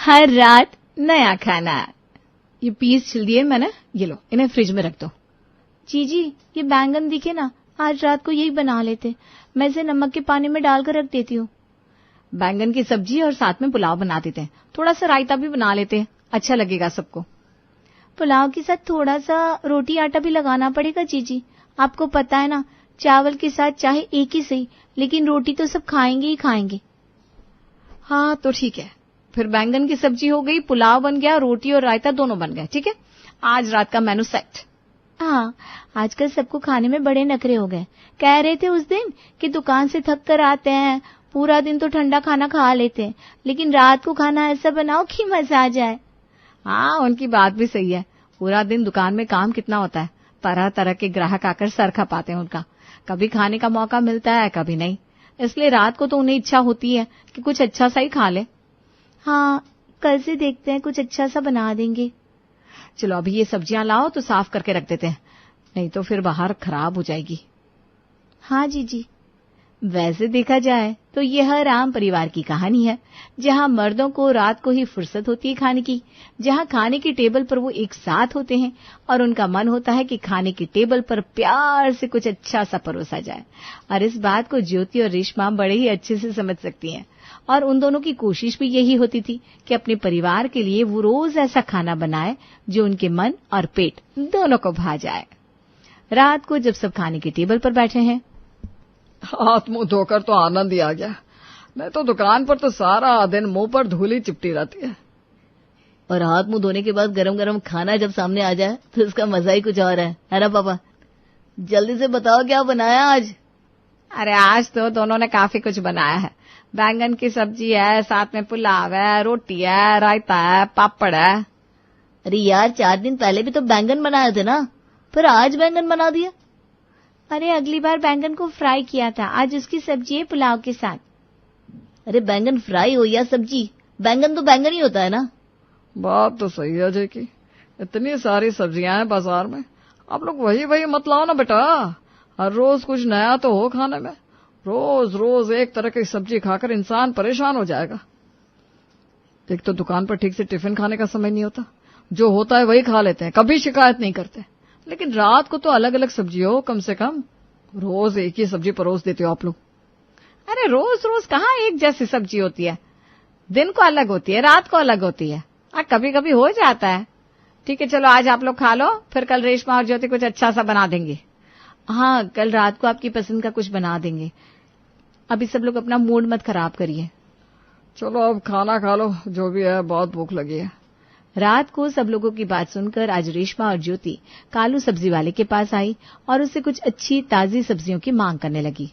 हर रात नया खाना। ये पीस छिल दिए मैंने, ये लो इन्हें फ्रिज में रख दो। जीजी ये बैंगन दिखे ना, आज रात को यही बना लेते, मैं इसे नमक के पानी में डालकर रख देती हूँ। बैंगन की सब्जी और साथ में पुलाव बना देते हैं, थोड़ा सा रायता भी बना लेते हैं, अच्छा लगेगा सबको। पुलाव के साथ थोड़ा सा रोटी आटा भी लगाना पड़ेगा जीजी, आपको पता है ना, चावल के साथ चाहे एक ही सही, लेकिन रोटी तो सब खाएंगे ही खाएंगे। हाँ तो ठीक है, फिर बैंगन की सब्जी हो गई, पुलाव बन गया, रोटी और रायता दोनों बन गए। ठीक है, आज रात का मेनू सेट। हाँ, आजकल सबको खाने में बड़े नखरे हो गए। कह रहे थे उस दिन कि दुकान से थक कर आते हैं, पूरा दिन तो ठंडा खाना खा लेते हैं, लेकिन रात को खाना ऐसा बनाओ कि मजा आ जाए। हाँ, उनकी बात भी सही है। पूरा दिन दुकान में काम कितना होता है, तरह तरह के ग्राहक आकर सर खपाते हैं उनका, कभी खाने का मौका मिलता है कभी नहीं, इसलिए रात को तो उन्हें इच्छा होती है कि कुछ अच्छा सा ही खा ले। हाँ, कल से देखते हैं, कुछ अच्छा सा बना देंगे। चलो अभी ये सब्जियां लाओ तो साफ करके रख देते हैं, नहीं तो फिर बाहर खराब हो जाएगी। हाँ जीजी। वैसे देखा जाए तो यह राम परिवार की कहानी है, जहाँ मर्दों को रात को ही फुर्सत होती है खाने की, जहाँ खाने की टेबल पर वो एक साथ होते हैं और उनका मन होता है कि खाने की टेबल पर प्यार से कुछ अच्छा सा परोसा जाए। और इस बात को ज्योति और रेशमा बड़े ही अच्छे से समझ सकती हैं, और उन दोनों की कोशिश भी यही होती थी कि अपने परिवार के लिए वो रोज ऐसा खाना बनाए जो उनके मन और पेट दोनों को भा जाए। रात को जब सब खाने की टेबल पर बैठे हैं, हाथ मुंह धोकर तो आनंद ही आ गया, नहीं तो दुकान पर तो सारा दिन मुंह पर धूल ही चिपटी रहती है। और हाथ मुंह धोने के बाद गरम गरम खाना जब सामने आ जाए तो इसका मजा ही कुछ और है ना पापा? जल्दी से बताओ क्या बनाया आज? अरे आज तो दोनों ने काफी कुछ बनाया है। बैंगन की सब्जी है, साथ में पुलाव है, रोटी है, रायता है, पापड़ है। अरे यार, 4 दिन पहले भी तो बैंगन बनाए थे ना, फिर आज बैंगन बना दिया? अरे अगली बार बैंगन को फ्राई किया था, आज उसकी सब्जी है पुलाव के साथ। अरे बैंगन फ्राई हो या सब्जी, बैंगन तो बैंगन ही होता है ना। बात तो सही है जी की, इतनी सारी सब्जियां हैं बाजार में, आप लोग वही वही मत लाओ ना बेटा, हर रोज कुछ नया तो हो खाने में। रोज रोज एक तरह की सब्जी खाकर इंसान परेशान हो जाएगा। एक तो दुकान पर ठीक से टिफिन खाने का समय नहीं होता, जो होता है वही खा लेते हैं, कभी शिकायत नहीं करते। लेकिन रात को तो अलग अलग सब्जी हो, कम से कम रोज एक ही सब्जी परोस देते हो आप लोग। अरे रोज रोज कहाँ एक जैसी सब्जी होती है, दिन को अलग होती है, रात को अलग होती है, कभी कभी हो जाता है। ठीक है चलो आज आप लोग खा लो, फिर कल रेशमा और ज्योति कुछ अच्छा सा बना देंगे। हाँ, कल रात को आपकी पसंद का कुछ बना देंगे। अभी सब लोग अपना मूड मत खराब करिए। चलो अब खाना खा लो, जो भी है, बहुत भूख लगी है। रात को सब लोगों की बात सुनकर आज रेशमा और ज्योति कालू सब्जी वाले के पास आई और उससे कुछ अच्छी ताजी सब्जियों की मांग करने लगी।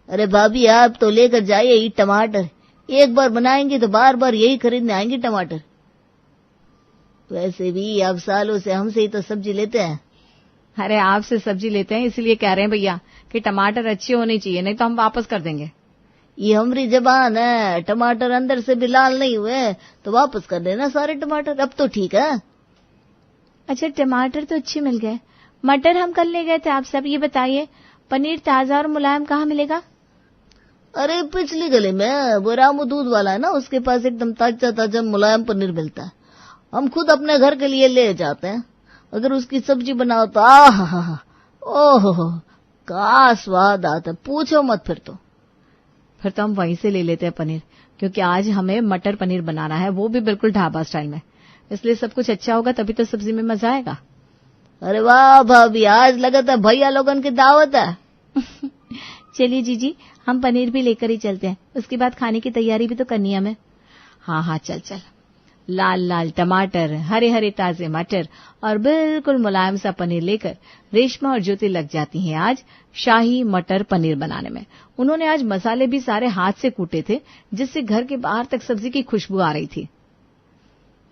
अरे भाभी, आप तो लेकर जाइए ये टमाटर, एक बार बनाएंगे तो बार बार यही खरीदने आएंगे टमाटर। वैसे भी आप सालों से हमसे ही तो सब्जी लेते हैं। अरे आपसे सब्जी लेते हैं इसलिए कह रहे हैं भैया कि टमाटर अच्छे होने चाहिए, नहीं तो हम वापस कर देंगे। ये हमारी जबान है, टमाटर अंदर से भी लाल नहीं हुए तो वापस कर देना सारे टमाटर, अब तो ठीक है। अच्छा, टमाटर तो अच्छे मिल गए, मटर हम कल ले गए थे आप सब। ये बताइए पनीर ताजा और मुलायम कहाँ मिलेगा? अरे पिछली गली में वो रामू दूध वाला है ना, उसके पास एकदम ताजा ताजा मुलायम पनीर मिलता है, हम खुद अपने घर के लिए ले जाते हैं। अगर उसकी सब्जी बनाओ तो ओहो का स्वाद आता है, पूछो मत। फिर तो हम वहीं से ले लेते हैं पनीर, क्योंकि आज हमें मटर पनीर बनाना है, वो भी बिल्कुल ढाबा स्टाइल में, इसलिए सब कुछ अच्छा होगा तभी तो सब्जी में मजा आएगा। अरे वाह भाभी, आज लगा था भैया लोगन की दावत है। चलिए जीजी, हम पनीर भी लेकर ही चलते हैं, उसके बाद खाने की तैयारी भी तो करनी है हमें। हाँ हाँ चल चल। लाल लाल टमाटर, हरे हरे ताजे मटर और बिल्कुल मुलायम सा पनीर लेकर रेशमा और ज्योति लग जाती हैं आज शाही मटर पनीर बनाने में। उन्होंने आज मसाले भी सारे हाथ से कूटे थे, जिससे घर के बाहर तक सब्जी की खुशबू आ रही थी।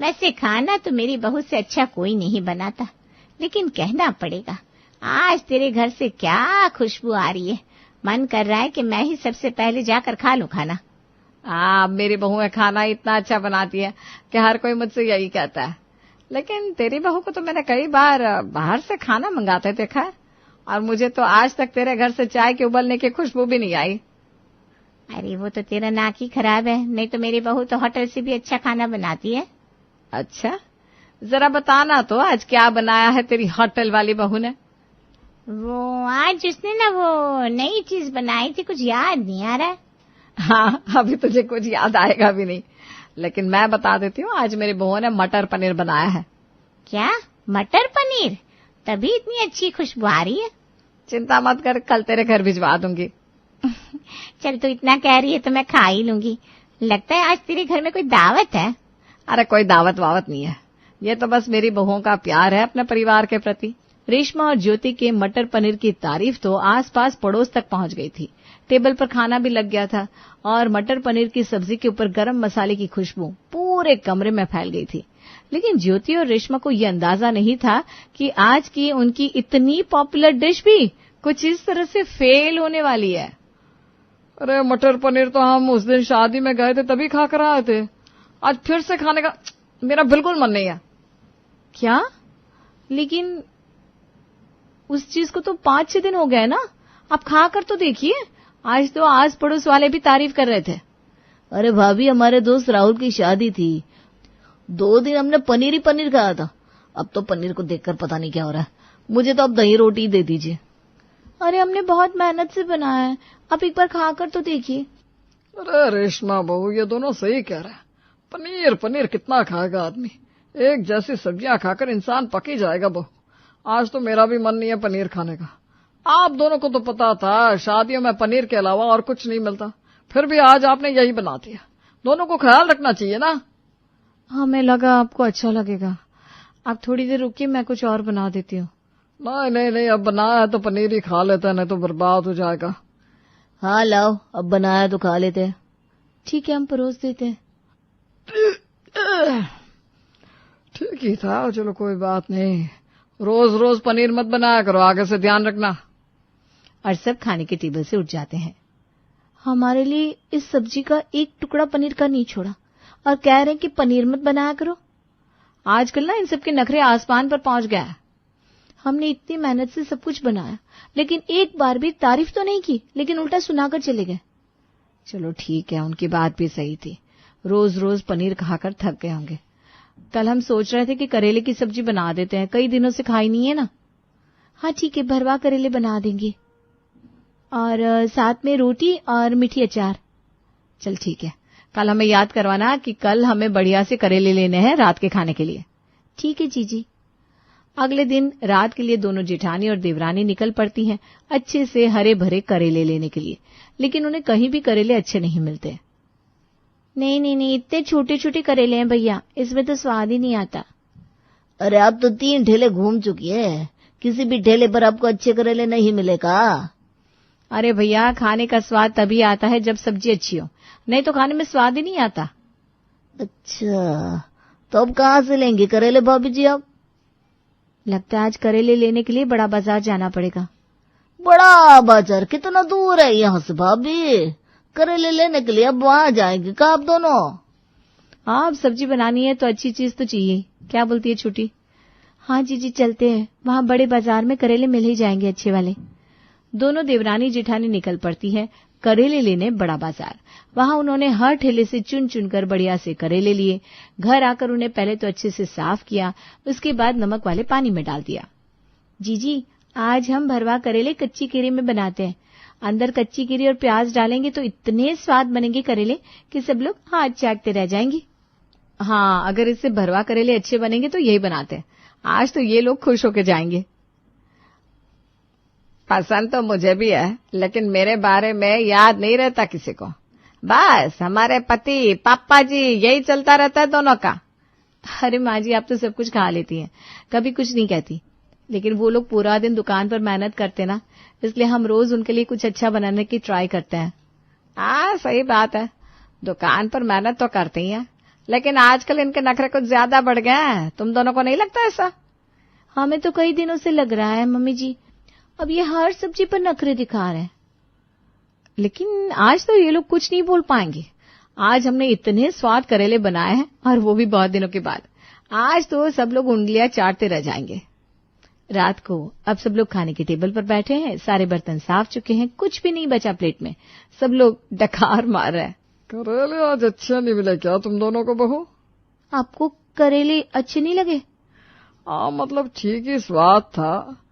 वैसे खाना तो मेरी बहू से अच्छा कोई नहीं बनाता, लेकिन कहना पड़ेगा, आज तेरे घर से क्या खुशबू आ रही है, मन कर रहा है कि मैं ही सबसे पहले जाकर खा लूं खाना। मेरी बहू है खाना इतना अच्छा बनाती है कि हर कोई मुझसे यही कहता है, लेकिन तेरी बहू को तो मैंने कई बार बाहर से खाना मंगाते देखा है, और मुझे तो आज तक तेरे घर से चाय के उबलने की खुशबू भी नहीं आई। अरे वो तो तेरा नाक ही खराब है, नहीं तो मेरी बहू तो होटल से भी अच्छा खाना बनाती है। अच्छा, जरा बताना तो आज क्या बनाया है तेरी होटल वाली बहू ने? वो आज उसने ना वो नई चीज बनाई थी, कुछ याद नहीं आ रहा है। हाँ, अभी तुझे कुछ याद आएगा भी नहीं, लेकिन मैं बता देती हूँ, आज मेरी बहू ने मटर पनीर बनाया है। क्या, मटर पनीर? तभी इतनी अच्छी खुशबू आ रही है। चिंता मत कर, कल तेरे घर भिजवा दूंगी। चल तू इतना कह रही है तो मैं खा ही लूंगी। लगता है आज तेरे घर में कोई दावत है। अरे कोई दावत वावत नहीं है, ये तो बस मेरी बहुओं का प्यार है अपने परिवार के प्रति। रेशमा और ज्योति के मटर पनीर की तारीफ तो आसपास पड़ोस तक पहुंच गई थी। टेबल पर खाना भी लग गया था और मटर पनीर की सब्जी के ऊपर गरम मसाले की खुशबू पूरे कमरे में फैल गई थी। लेकिन ज्योति और रेशमा को यह अंदाजा नहीं था कि आज की उनकी इतनी पॉपुलर डिश भी कुछ इस तरह से फेल होने वाली है। अरे मटर पनीर तो हम उस दिन शादी में गए थे तभी खा कर आए थे, आज फिर से खाने का मेरा बिल्कुल मन नहीं है। क्या? लेकिन उस चीज को तो 5-6 दिन हो गए ना, आप खा कर तो देखिए। आज तो आस पड़ोस वाले भी तारीफ कर रहे थे। अरे भाभी, हमारे दोस्त राहुल की शादी थी, 2 दिन हमने पनीर ही पनीर खाया था। अब तो पनीर को देखकर पता नहीं क्या हो रहा है। मुझे तो अब दही रोटी ही दे दीजिए। अरे हमने बहुत मेहनत से बनाया है, आप एक बार खाकर तो देखिए। अरे रेशमा बहू, ये दोनों सही कह रहे हैं। पनीर पनीर कितना खाएगा आदमी, एक जैसी सब्जियां खाकर इंसान पक ही जाएगा बहू। आज तो मेरा भी मन नहीं है पनीर खाने का। आप दोनों को तो पता था शादियों में पनीर के अलावा और कुछ नहीं मिलता, फिर भी आज आपने यही बना दिया। दोनों को ख्याल रखना चाहिए ना। हमें लगा आपको अच्छा लगेगा, आप थोड़ी देर रुकिए, मैं कुछ और बना देती हूँ। नहीं नहीं नहीं, अब बनाया है तो पनीर ही खा लेते हैं, नहीं तो बर्बाद हो जाएगा। हाँ लाओ, अब बनाया तो खा लेते हैं। ठीक है, हम परोस देते हैं। ठीक ही था, चलो कोई बात नहीं। रोज रोज पनीर मत बनाया करो, आगे से ध्यान रखना। और सब खाने के टेबल से उठ जाते हैं। हमारे लिए इस सब्जी का एक टुकड़ा पनीर का नहीं छोड़ा और कह रहे हैं कि पनीर मत बनाया करो। आजकल ना इन सब के नखरे आसमान पर पहुंच गया है। हमने इतनी मेहनत से सब कुछ बनाया, लेकिन एक बार भी तारीफ तो नहीं की, लेकिन उल्टा सुनाकर चले गए। चलो ठीक है, उनकी बात भी सही थी, रोज रोज पनीर खाकर थक गए होंगे। कल हम सोच रहे थे कि करेले की सब्जी बना देते हैं, कई दिनों से खाई नहीं है ना। हाँ ठीक है, भरवा करेले बना देंगे और साथ में रोटी और मीठी अचार। चल ठीक है, कल हमें याद करवाना कि कल हमें बढ़िया से करेले लेने हैं रात के खाने के लिए। ठीक है जीजी। अगले दिन रात के लिए दोनों जेठानी और देवरानी निकल पड़ती हैं अच्छे से हरे भरे करेले लेने के लिए, लेकिन उन्हें कहीं भी करेले अच्छे नहीं मिलते। नहीं नहीं नहीं, इतने छोटे छोटे करेले हैं भैया, इसमें तो स्वाद ही नहीं आता। अरे आप तो 3 ठेले घूम चुकी है, किसी भी ठेले पर आपको अच्छे करेले नहीं मिलेगा। अरे भैया, खाने का स्वाद तभी आता है जब सब्जी अच्छी हो, नहीं तो खाने में स्वाद ही नहीं आता। अच्छा, तो अब कहाँ से लेंगे करेले भाभी जी आप? लगता है आज करेले लेने के लिए बड़ा बाजार जाना पड़ेगा। बड़ा बाजार कितना दूर है यहाँ से भाभी? करेले लेने के लिए अब वहाँ जाएंगे क्या आप दोनों? हाँ, अब सब्जी बनानी है तो अच्छी चीज तो चाहिए। क्या बोलती है छोटी? हाँ जीजी, चलते हैं, वहाँ बड़े बाजार में करेले मिल ही जाएंगे अच्छे वाले। दोनों देवरानी जेठानी निकल पड़ती है करेले लेने बड़ा बाजार। वहां उन्होंने हर ठेले से चुन चुनकर बढ़िया से करेले लिए। घर आकर उन्हें पहले तो अच्छे से साफ किया, उसके बाद नमक वाले पानी में डाल दिया। जीजी, आज हम भरवा करेले कच्ची कीरी में बनाते हैं। अंदर कच्ची कीरी और प्याज डालेंगे तो इतने स्वाद बनेंगे करेले कि सब लोग हाथ चाटते रह जाएंगे। हाँ, अगर इससे भरवा करेले अच्छे बनेंगे तो यही बनाते हैं। आज तो ये लोग खुश होकर जाएंगे। पसंद तो मुझे भी है, लेकिन मेरे बारे में याद नहीं रहता किसी को। बस हमारे पति पापा जी यही चलता रहता है दोनों का। अरे माँ जी, आप तो सब कुछ खा लेती हैं, कभी कुछ नहीं कहती। लेकिन वो लोग पूरा दिन दुकान पर मेहनत करते ना, इसलिए हम रोज उनके लिए कुछ अच्छा बनाने की ट्राई करते हैं। हाँ, सही बात है, दुकान पर मेहनत तो करते ही हैं, लेकिन आजकल इनके नखरे कुछ ज्यादा बढ़ गए हैं। तुम दोनों को नहीं लगता ऐसा? हमें तो कई दिनों से लग रहा है मम्मी जी, अब ये हर सब्जी पर नखरे दिखा रहे हैं। लेकिन आज तो ये लोग कुछ नहीं बोल पाएंगे। आज हमने इतने स्वाद करेले बनाए हैं, और वो भी बहुत दिनों के बाद। आज तो सब लोग उंगलियां चाटते रह जाएंगे। रात को अब सब लोग खाने के टेबल पर बैठे हैं, सारे बर्तन साफ चुके हैं, कुछ भी नहीं बचा प्लेट में, सब लोग डकार मार रहे हैं। करेले आज अच्छे नहीं मिले क्या तुम दोनों को बहू? आपको करेले अच्छे नहीं लगे? हाँ, मतलब ठीक ही स्वाद था।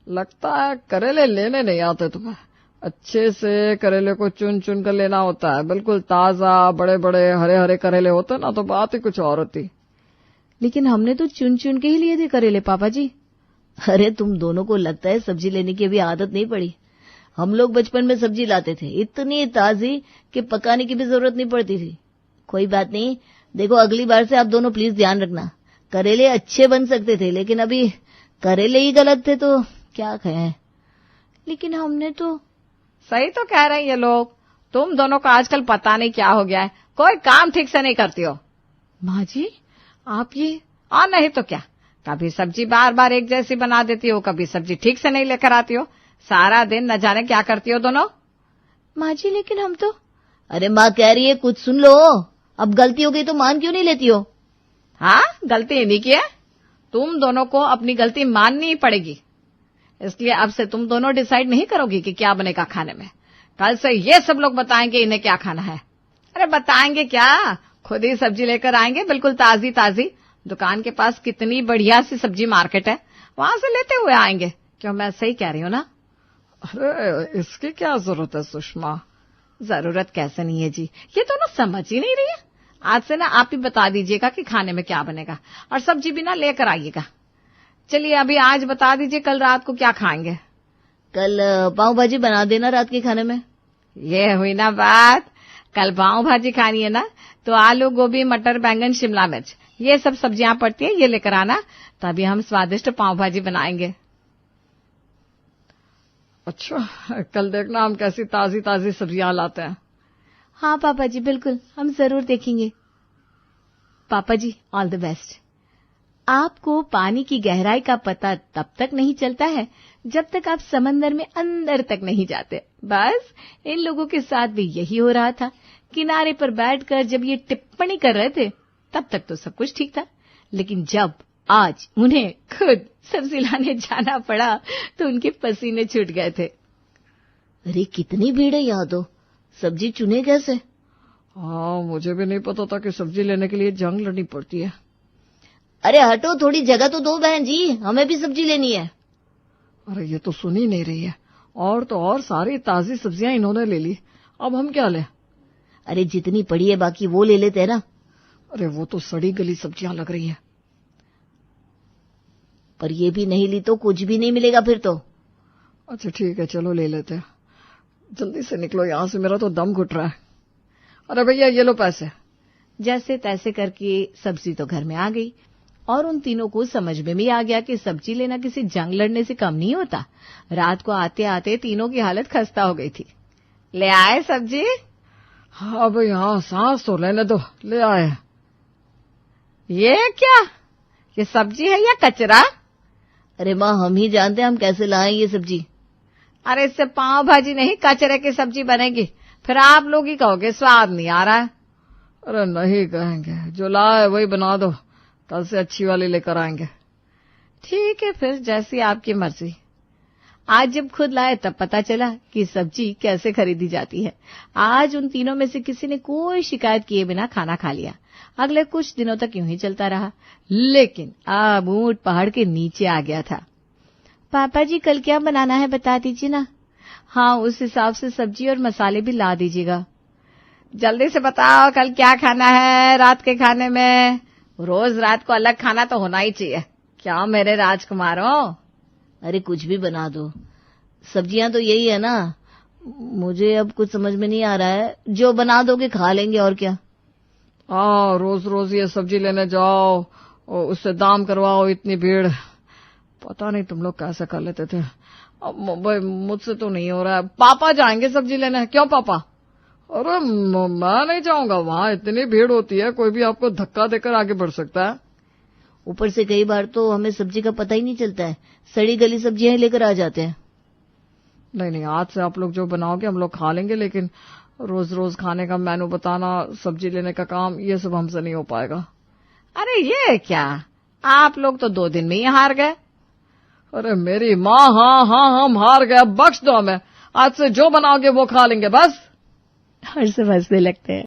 लगता है करेले लेने नहीं आते तुम्हें। अच्छे से करेले को चुन चुन कर लेना होता है, बिल्कुल ताजा बड़े बड़े हरे हरे करेले होते ना तो बात ही कुछ और होती। लेकिन हमने तो चुन चुन के ही लिए थे करेले पापा जी। अरे तुम दोनों को लगता है सब्जी लेने की अभी आदत नहीं पड़ी। हम लोग बचपन में सब्जी लाते थे, इतनी ताजी कि पकाने की भी जरूरत नहीं पड़ती थी। कोई बात नहीं, देखो अगली बार से आप दोनों प्लीज ध्यान रखना। करेले अच्छे बन सकते थे लेकिन अभी करेले ही गलत थे तो क्या कहें। लेकिन हमने तो। सही तो कह रहे हैं ये लोग, तुम दोनों को आजकल पता नहीं क्या हो गया है, कोई काम ठीक से नहीं करती हो। माँ जी आप ये। और नहीं तो क्या, कभी सब्जी बार बार एक जैसी बना देती हो, कभी सब्जी ठीक से नहीं लेकर आती हो, सारा दिन न जाने क्या करती हो दोनों। माँ जी लेकिन हम तो। अरे माँ कह रही है कुछ सुन लो। अब गलती हो गई तो मान क्यों नहीं लेती हो? हाँ, गलती इन्हीं की है, तुम दोनों को अपनी गलती माननी ही पड़ेगी। इसलिए अब से तुम दोनों डिसाइड नहीं करोगी कि क्या बनेगा खाने में। कल से ये सब लोग बताएंगे इन्हें क्या खाना है। अरे बताएंगे क्या, खुद ही सब्जी लेकर आएंगे, बिल्कुल ताजी ताजी। दुकान के पास कितनी बढ़िया सी सब्जी मार्केट है, वहां से लेते हुए आएंगे। क्यों, मैं सही कह रही हूँ ना? अरे इसकी क्या जरूरत है सुषमा? जरूरत कैसे नहीं है जी, ये दोनों समझ ही नहीं रही है। आज से ना आप ही बता दीजिएगा कि खाने में क्या बनेगा, और सब्जी भी ना लेकर आइएगा। चलिए अभी आज बता दीजिए कल रात को क्या खाएंगे। कल पाव भाजी बना देना रात के खाने में। ये हुई ना बात, कल पाव भाजी खानी है ना तो आलू गोभी मटर बैंगन शिमला मिर्च ये सब सब्जियां पड़ती है, ये लेकर आना, तभी हम स्वादिष्ट पाव भाजी बनाएंगे। अच्छा, कल देखना हम कैसी ताजी ताजी सब्जियां लाते हैं। हाँ पापा जी बिल्कुल, हम जरूर देखेंगे। पापा जी ऑल द बेस्ट। आपको पानी की गहराई का पता तब तक नहीं चलता है जब तक आप समंदर में अंदर तक नहीं जाते। बस इन लोगों के साथ भी यही हो रहा था। किनारे पर बैठकर जब ये टिप्पणी कर रहे थे तब तक तो सब कुछ ठीक था, लेकिन जब आज उन्हें खुद सब्जी लाने जाना पड़ा तो उनके पसीने छूट गए थे। अरे कितनी भीड़ है यहाँ तो, सब्जी चुने कैसे? हाँ, मुझे भी नहीं पता था कि सब्जी लेने के लिए जंग लड़नी पड़ती है। अरे हटो, थोड़ी जगह तो दो बहन जी, हमें भी सब्जी लेनी है। अरे ये तो सुन ही नहीं रही है। और तो और सारी ताजी सब्जियां इन्होंने ले ली, अब हम क्या लें? अरे जितनी पड़ी है बाकी वो ले लेते हैं ना। अरे वो तो सड़ी गली सब्जियां लग रही है। पर ये भी नहीं ली तो कुछ भी नहीं मिलेगा फिर तो। अच्छा ठीक है, चलो ले लेते हैं। जल्दी से निकलो यहाँ से, मेरा तो दम घुट रहा है। अरे भैया ये लो पैसे। जैसे तैसे करके सब्जी तो घर में आ गई और उन तीनों को समझ में भी आ गया कि सब्जी लेना किसी जंग लड़ने से कम नहीं होता। रात को आते आते तीनों की हालत खस्ता हो गई थी। ले आए सब्जी? हाँ भाई हाँ, सांस तो लेने दो, ले आए। ये क्या, ये सब्जी है या कचरा? अरे माँ हम ही जानते हैं हम कैसे लाएं ये सब्जी। अरे इससे पाव भाजी नहीं कचरे की सब्जी बनेगी, फिर आप लोग ही कहोगे स्वाद नहीं आ रहा है। अरे नहीं कहेंगे, जो लाए वही बना दो, कल से अच्छी वाली लेकर आएंगे। ठीक है फिर, जैसी आपकी मर्जी। आज जब खुद लाए तब पता चला कि सब्जी कैसे खरीदी जाती है। आज उन तीनों में से किसी ने कोई शिकायत किए बिना खाना खा लिया। अगले कुछ दिनों तक यूं ही चलता रहा, लेकिन अब ऊंट पहाड़ के नीचे आ गया था। पापा जी कल क्या बनाना है बता दीजिए ना। हाँ, उस हिसाब से सब्जी और मसाले भी ला दीजिएगा। जल्दी से बताओ कल क्या खाना है रात के खाने में। रोज रात को अलग खाना तो होना ही चाहिए, क्या मेरे राजकुमारों? अरे कुछ भी बना दो, सब्जियां तो यही है ना। मुझे अब कुछ समझ में नहीं आ रहा है, जो बना दोगे खा लेंगे और क्या। हाँ, रोज रोज ये सब्जी लेने जाओ और उससे दाम करवाओ, इतनी भीड़, पता नहीं तुम लोग कैसे कर लेते थे। अब भाई मुझसे तो नहीं हो रहा है। पापा जाएंगे सब्जी लेने। क्यों पापा? अरे मैं नहीं जाऊंगा, वहां इतनी भीड़ होती है, कोई भी आपको धक्का देकर आगे बढ़ सकता है। ऊपर से कई बार तो हमें सब्जी का पता ही नहीं चलता है, सड़ी गली सब्जियां ही लेकर आ जाते हैं। नहीं नहीं, आज से आप लोग जो बनाओगे हम लोग खा लेंगे, लेकिन रोज रोज खाने का मेनू बताना, सब्जी लेने का काम, ये सब हमसे नहीं हो पाएगा। अरे ये क्या, आप लोग तो 2 दिन में ही हार गए। अरे मेरी माँ, हाँ हाँ हम हार गए, बख्श दो हमें, आज से जो बनाओगे वो खा लेंगे बस। और सब हंसने लगते हैं।